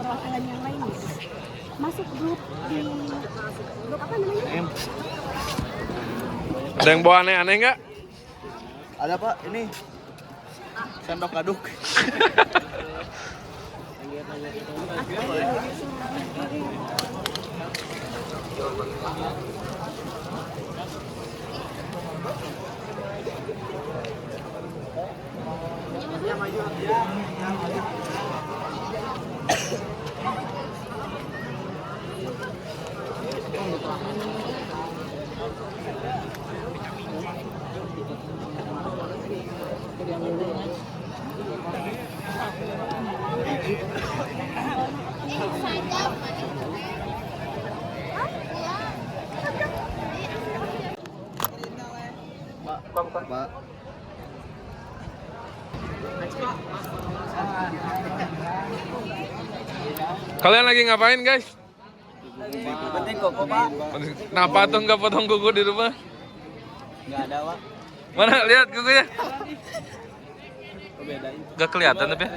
perwakilan yang lain gitu. Masuk grup di grup apa namanya? Ada yang bawa aneh-aneh nggak? Ada Pak, ini sendok aduk. Pak. Kalian lagi ngapain guys? Penting kok Pak. Kenapa tuh nggak potong kuku di rumah? Nggak ada Pak. Mana lihat kukunya? Bedain. Gak kelihatan tapi ya?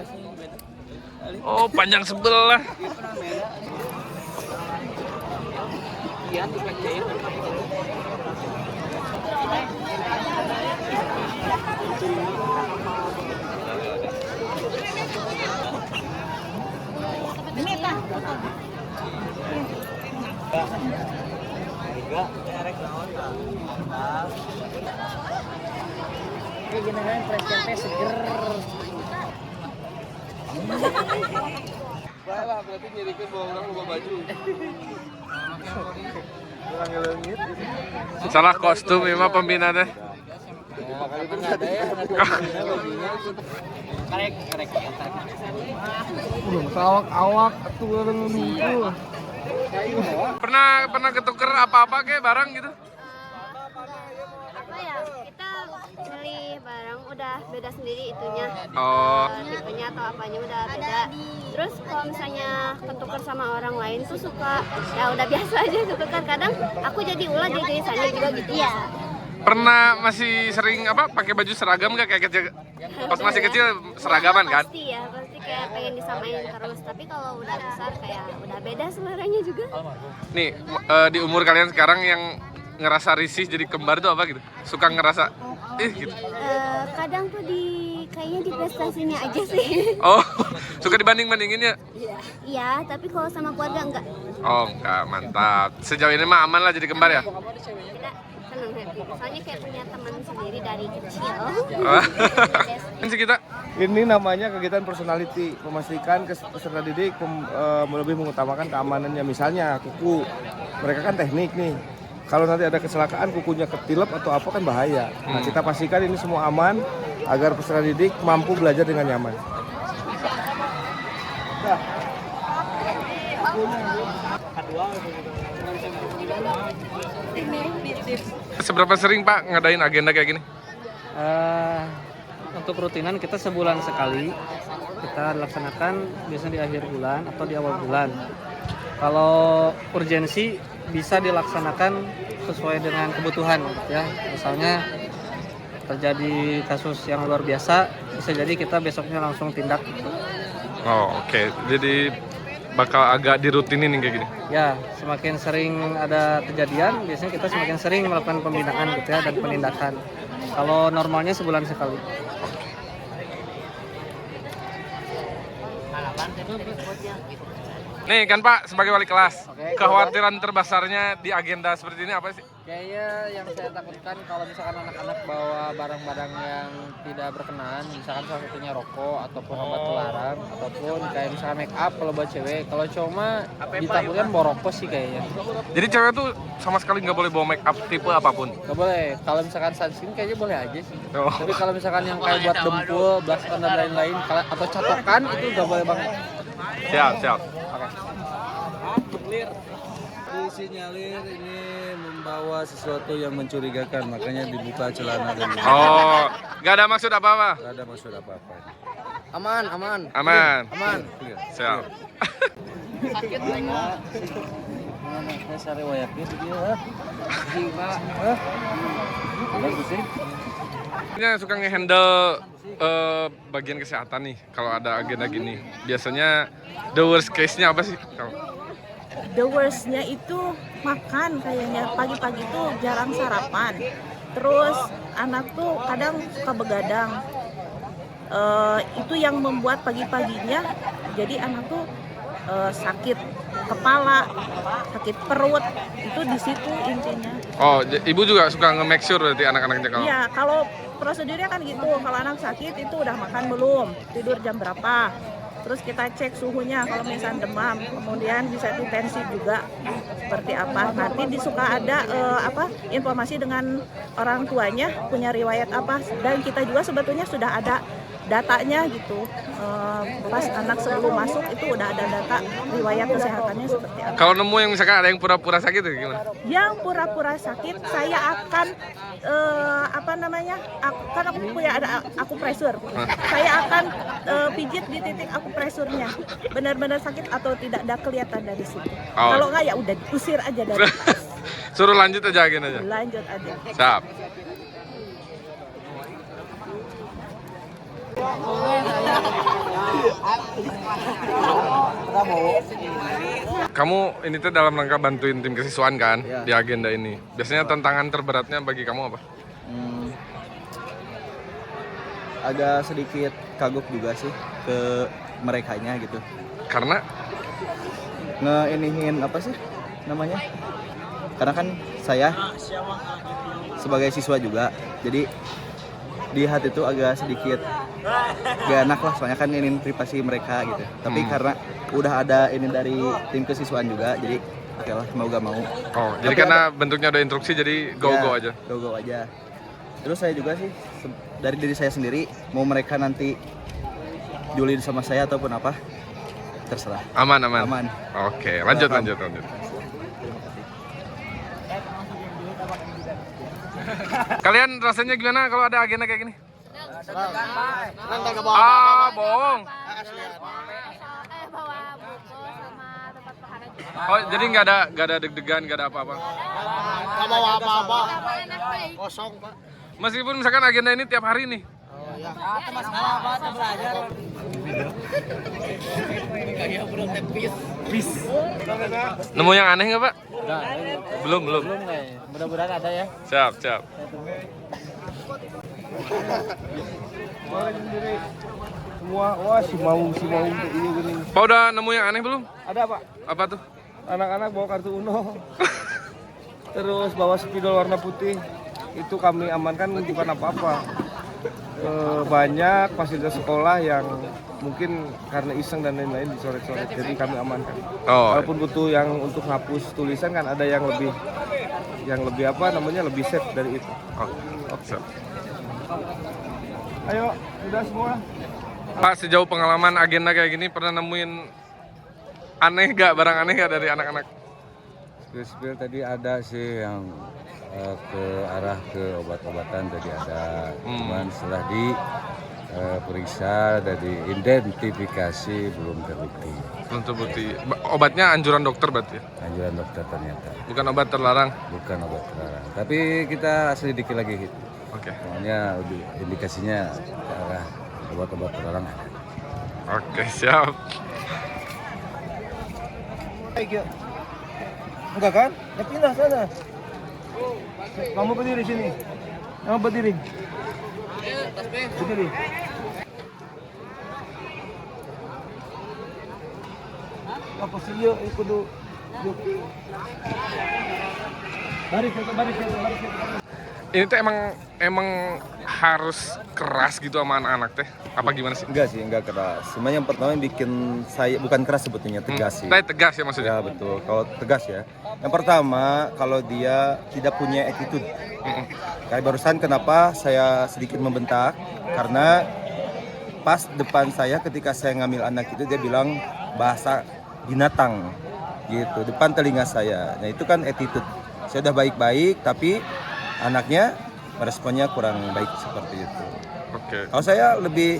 Oh panjang sebelah. Iya, dipakein. Ini apa? Enggak, erek naon Pak. Kayak gini kan fresh campnya seger. Salah berarti nyirikan bawa orang bawa baju. Salah kostum ini mah pembina teh. Karek. Awak atuh Pernah ketuker apa-apa kayak barang gitu? Apa ya, kita beli barang udah beda sendiri itunya. Oh. Tipenya atau apanya udah beda. Terus kalau misalnya ketukar sama orang lain tuh suka ya udah biasa aja ketukar. Kadang aku jadi ulah jadi sana juga gitu ya. Pernah masih sering apa pakai baju seragam nggak kayak kecil? Pas masih kecil seragaman kan? Pasti ya, pasti kayak pengen disamain terus. Tapi kalau udah besar kayak udah beda seleranya juga. Nih di umur kalian sekarang yang ngerasa risih jadi kembar tuh apa gitu? Suka ngerasa gitu. Kadang tuh kayaknya di prestasinya aja sih. Oh, suka dibanding-bandingin ya? Iya, tapi kalau sama keluarga enggak. Oh, enggak, mantap. Sejauh ini mah aman lah jadi kembar ya? Kita seneng happy. Soalnya kayak punya teman sendiri dari kecil. Ini sih kita. Ini namanya kegiatan personality, memastikan peserta didik lebih mengutamakan keamanannya. Misalnya kuku, mereka kan teknik nih. Kalau nanti ada kecelakaan kukunya ketilep atau apa kan bahaya. Nah, kita pastikan ini semua aman agar peserta didik mampu belajar dengan nyaman. Seberapa sering Pak ngadain agenda kayak gini? Untuk rutinan kita sebulan sekali kita laksanakan biasanya di akhir bulan atau di awal bulan. Kalau urgensi bisa dilaksanakan sesuai dengan kebutuhan ya. Misalnya terjadi kasus yang luar biasa, bisa jadi kita besoknya langsung tindak. Oh, oke. Jadi bakal agak dirutinin kayak gini. Ya, semakin sering ada kejadian, biasanya kita semakin sering melakukan pembinaan gitu ya dan penindakan. Kalau normalnya sebulan sekali. Nih kan Pak, sebagai wali kelas, Oke, kekhawatiran terbesarnya di agenda seperti ini apa sih? Kayaknya yang saya takutkan kalau misalkan anak-anak bawa barang-barang yang tidak berkenan, misalkan salah satunya rokok ataupun obat terlarang, ataupun kayak misalkan make up kalau buat cewek. Kalau cowok mah ditakutkan bawa rokok sih kayaknya. Jadi cewek tuh sama sekali nggak boleh bawa make up tipe apapun. Gak boleh. Kalau misalkan sunscreen kayaknya boleh aja sih. Oh. Tapi kalau misalkan yang kayak buat dempul, blaskan dan lain-lain, atau catokan itu gak boleh banget. Siap. Disinyalir ini membawa sesuatu yang mencurigakan, makanya dibuka celana dan Oh, nggak ada maksud apa-apa. nggak ada maksud apa-apa. Aman. Siap. Saya sare wayaknya dia. Ini suka ngehandle bagian kesehatan nih, kalau ada agenda gini, biasanya the worst case-nya apa sih? The worst-nya itu makan kayaknya. Pagi-pagi tuh jarang sarapan. Terus anak tuh kadang suka begadang. Itu yang membuat pagi-paginya jadi anak tuh sakit kepala, sakit perut. Itu di situ intinya. Oh, ibu juga suka nge-make sure berarti anak-anaknya kalau? Iya, kalau prosedurnya kan gitu. Kalau anak sakit itu udah makan belum, tidur jam berapa. Terus kita cek suhunya, kalau misalnya demam, kemudian bisa tensi juga seperti apa. Nanti disuka ada informasi dengan orang tuanya punya riwayat apa, dan kita juga sebetulnya sudah ada datanya gitu. Pas anak sebelum masuk itu udah ada data riwayat kesehatannya seperti apa. Kalau nemu yang misalkan ada yang pura-pura sakit itu gimana? Yang pura-pura sakit saya akan kan aku punya ada akupresur. Saya akan pijit di titik akupresurnya. Benar-benar sakit atau tidak ada kelihatan dari situ. Oh. Kalau nggak ya udah usir aja dari Suruh lanjut aja gini aja. lanjut aja. Siap. Kamu ini tuh dalam rangka bantuin tim kesiswaan kan Ya. di agenda ini. Biasanya tantangan terberatnya bagi kamu apa? Agak sedikit kagok juga sih ke merekanya gitu. Karena Ngeinihin apa sih namanya? Karena kan saya sebagai siswa juga, jadi di hati itu agak sedikit gak enak lah, soalnya kan ini privasi mereka gitu. Tapi karena udah ada ini dari tim kesiswaan juga, jadi oke lah, mau gak mau. oh, jadi Tapi karena bentuknya udah instruksi jadi go-go aja. Go aja. Terus saya juga sih dari diri saya sendiri, mau mereka nanti julid sama saya ataupun apa, terserah. Aman. Aman. Oke, lanjut. Kalian rasanya gimana kalau ada agenda kayak gini? Bohong. Bawa buku sama tempat pahala juga. Oh, jadi nggak ada deg-degan, nggak ada apa-apa. Nggak bawa apa-apa. Kosong, Pak. Meskipun misalkan agenda ini tiap hari nih. Nemu yang aneh nggak, Pak? Belum. Mudah-mudahan ada ya. Siap. Semua, wah si mau ini gini. Pak udah nemu yang aneh belum? Ada Pak, Apa tuh? anak-anak bawa kartu Uno. Terus bawa spidol warna putih. Itu kami amankan bukan apa-apa. Banyak fasilitas sekolah yang mungkin karena iseng dan lain-lain dicoret-coret, jadi kami amankan. Oh, Walaupun butuh yang untuk hapus tulisan kan ada yang lebih lebih safe dari itu. siap. Ayo, udah semua. Pak, sejauh pengalaman agenda kayak gini pernah nemuin barang aneh nggak dari anak-anak? Spill tadi ada sih yang ke arah ke obat-obatan tadi ada, cuman setelah diperiksa dan diidentifikasi belum terbukti. Belum terbukti. Obatnya anjuran dokter berarti ya? Anjuran dokter ternyata Bukan obat terlarang? bukan obat terlarang. Tapi kita selidiki lagi gitu. Oke. Soalnya indikasinya ke arah obat-obat terlarang ada. Oke, siap. Enggak kan? Ya pindah sana. Kamu berdiri sini. Kamu berdiri. Berdiri. Apa sih yuk kudu yuk. Baris. Ini tuh emang harus keras gitu sama anak-anak teh? Apa gimana sih? Enggak keras. Sebenarnya yang pertama yang bikin saya bukan keras sebetulnya, tegas sih. Tegas ya maksudnya? Ya betul, kalau tegas ya. Yang pertama, kalau dia tidak punya attitude. Kayak barusan kenapa saya sedikit membentak, karena pas depan saya ketika saya ngambil anak itu dia bilang bahasa binatang gitu, depan telinga saya. Nah itu kan attitude. Saya udah baik-baik tapi anaknya responnya kurang baik seperti itu. Oke. Kalau saya lebih,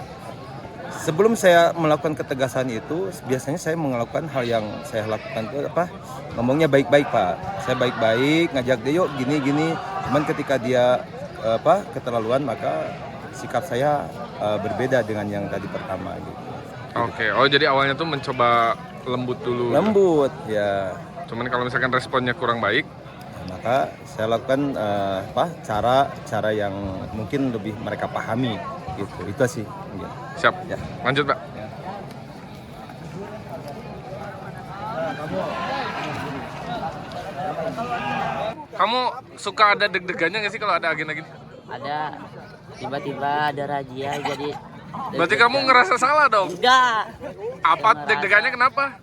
sebelum saya melakukan ketegasan itu, biasanya saya melakukan hal yang saya lakukan itu apa? Ngomongnya baik-baik Pak. Saya baik-baik, ngajak dia yuk gini. Cuman ketika dia keterlaluan maka sikap saya berbeda dengan yang tadi pertama gitu. Oke, oh jadi awalnya tuh mencoba lembut dulu. Lembut ya. Cuman kalau misalkan responnya kurang baik, Maka saya lakukan cara yang mungkin lebih mereka pahami gitu. Itu sih. Ya. siap. Ya. Lanjut, Pak. Kamu suka ada deg-degannya nggak sih kalau ada agenda gini? Ada tiba-tiba ada razia jadi Berarti kamu ngerasa salah dong? enggak Apa Ngerasa. deg-degannya kenapa?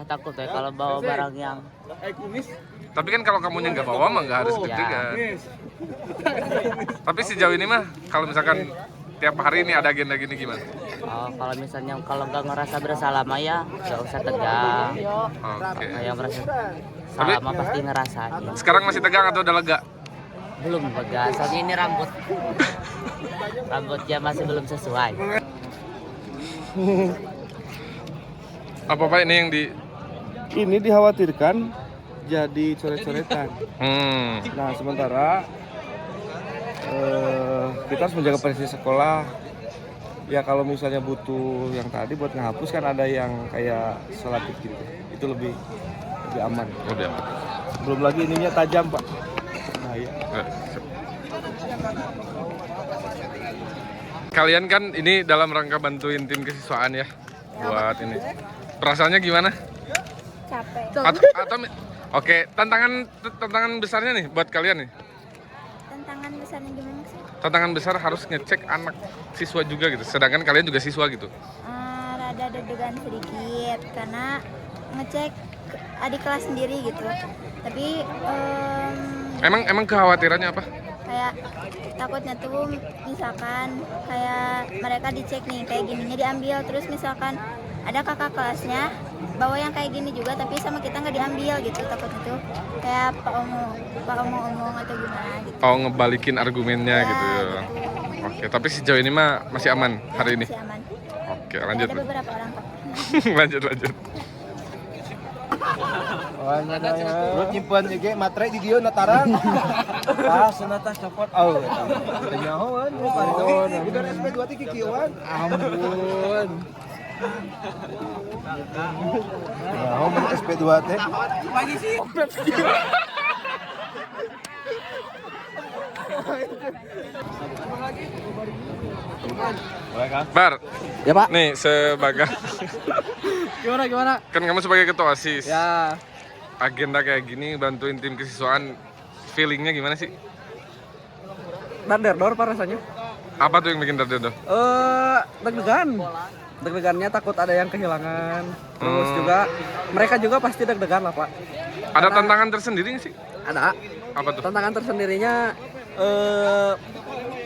takut ya kalau bawa barang yang Tapi kan kalau kamunya nggak bawa mah nggak harus deg-degan. Tapi sejauh ini mah kalau misalkan tiap hari ini ada agenda gini gimana? kalau misalnya kalau nggak ngerasa bersalah mah ya nggak usah tegang. Oke. Yang merasa salah mah pasti ngerasain. Sekarang masih tegang atau udah lega? Belum lega, soalnya ini rambutnya masih belum sesuai. Apa Pak ini yang di Ini dikhawatirkan jadi coret-coretan. Nah, sementara kita harus menjaga prestasi sekolah. Ya kalau misalnya butuh yang tadi buat ngehapus kan ada yang kayak selaput gitu. Itu lebih aman. Lebih aman. Belum lagi ininya tajam, Pak. Nah, ya. Kalian kan ini dalam rangka bantuin tim kesiswaan ya buat ini. Perasaannya gimana? Capek. Oke, tantangan besarnya nih buat kalian nih. Tantangan besarnya gimana sih? Tantangan besar harus ngecek anak siswa juga gitu. Sedangkan kalian juga siswa gitu. Rada deg-degan sedikit karena ngecek adik kelas sendiri gitu. Tapi Emang kekhawatirannya apa? kayak takutnya tuh misalkan kayak mereka dicek nih kayak gininya diambil, terus misalkan ada kakak kelasnya bawa yang kayak gini juga tapi sama kita nggak diambil gitu, takutnya tuh kayak pak omong atau gimana gitu. Oh, ngebalikin argumennya Ya, gitu. gitu. Oke, tapi sejauh ini mah masih aman hari ini. Masih aman. Oke, lanjut. Ada beberapa orang kok. lanjut. Lu nyimpen ge materai di dieu natarang. Senata copot. Nyahoan lu pari udah SP2 ti kikieuan. Ampun. Nyaho mun SP2 teh. Pagi sih. Bar. Ya Pak. Nih sebagai Gimana? kan kamu sebagai ketua OSIS. Ya, Agenda kayak gini bantuin tim kesiswaan, feelingnya gimana sih? dar-dar Pak rasanya. Apa tuh yang bikin terdedo? Deg-degannya takut ada yang kehilangan. Terus juga mereka juga pasti deg-degan lah Pak. Ada tantangan tersendiri nggak sih? Ada. Apa tuh? Tantangan tersendirinya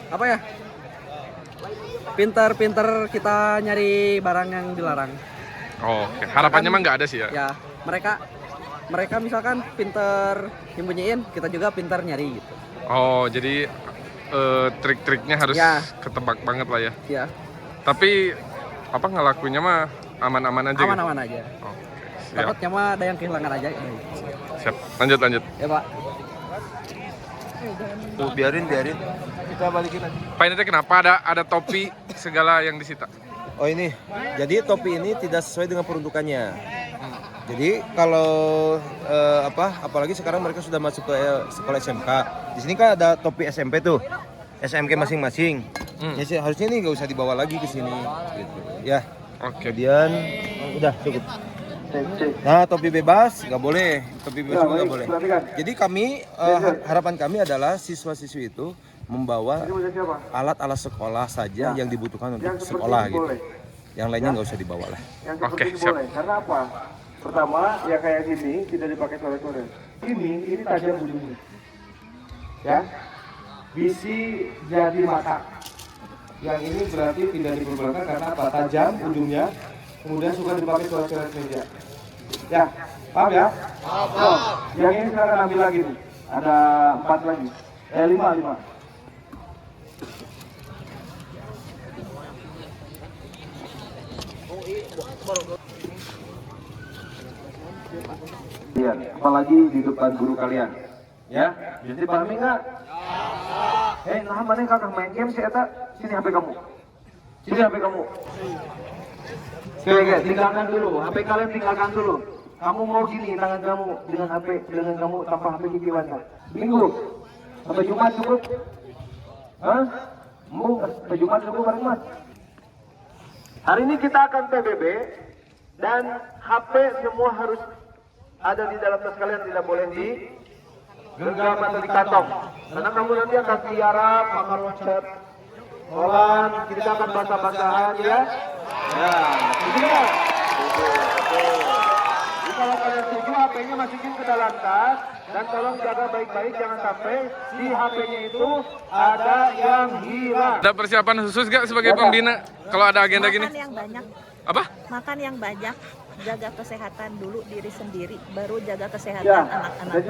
apa ya? Pinter-pinter kita nyari barang yang dilarang. Oh, oke. Harapannya mah nggak ada sih ya? Ya, mereka misalkan pinter nyembunyiin, kita juga pinter nyari gitu. Oh, jadi trik-triknya harus Ya. ketebak banget lah ya. Ya, Tapi apa ngelakuinnya mah aman-aman aja gitu? aman-aman aja. Oke, siap. Takutnya mah ada yang kehilangan aja. Siap. Lanjut. Ya Pak. Tuh biarin. Kita balikin lagi. Pak ini teh kenapa ada topi segala yang disita? Oh ini, jadi topi ini tidak sesuai dengan peruntukannya. Jadi kalau apalagi sekarang mereka sudah masuk ke sekolah SMK. Di sini kan ada topi SMP tuh, SMK masing-masing. Ya sih, harusnya ini nggak usah dibawa lagi ke sini. Gitu. Ya. Oke. Kemudian udah cukup. Nah topi bebas nggak boleh, topi bebas juga nggak boleh. Jadi kami harapan kami adalah siswa-siswi itu membawa alat-alat sekolah saja yang dibutuhkan untuk sekolah gitu. Yang lainnya nggak usah dibawa lah. Oke, siap. Karena apa? Pertama, ya kayak gini tidak dipakai coret-coret. Ini tajam ujungnya. Ya. Bisi jadi mata. Yang ini berarti tidak diperbolehkan karena apa? Tajam ujungnya. Kemudian suka dipakai coret-coret meja. Ya, paham ya? Paham. Yang ini silakan ambil lagi nih. Ada 4 lagi. 5. Apalagi di depan guru kalian, ya. Jadi pahami nggak? Nah mana kakak main game sih eta, sini HP kamu. Sini HP kamu. Oke, tinggalkan dulu. HP kalian tinggalkan dulu. Kamu mau gini tangan kamu dengan HP, dengan kamu tanpa HP gigi wajah. Minggu sampai Jumat cukup? Hah? Mau sampai Jumat cukup hari Jumat? Hari ini kita akan PBB dan HP semua harus ada di dalam tas kalian, tidak boleh di genggam atau di kantong. Karena kamu nanti akan tiarap, makan WhatsApp, Olan, kita akan basah-basahan ya. Ya, itu ya. Jadi kalau kalian setuju, HP-nya masukin ke dalam tas dan tolong jaga baik-baik, jangan sampai di HP-nya itu ada yang hilang. Ada persiapan khusus gak sebagai pembina kalau ada agenda gini? Makan yang banyak. Apa? Makan yang banyak, jaga kesehatan dulu diri sendiri, baru jaga kesehatan Ya. anak-anak.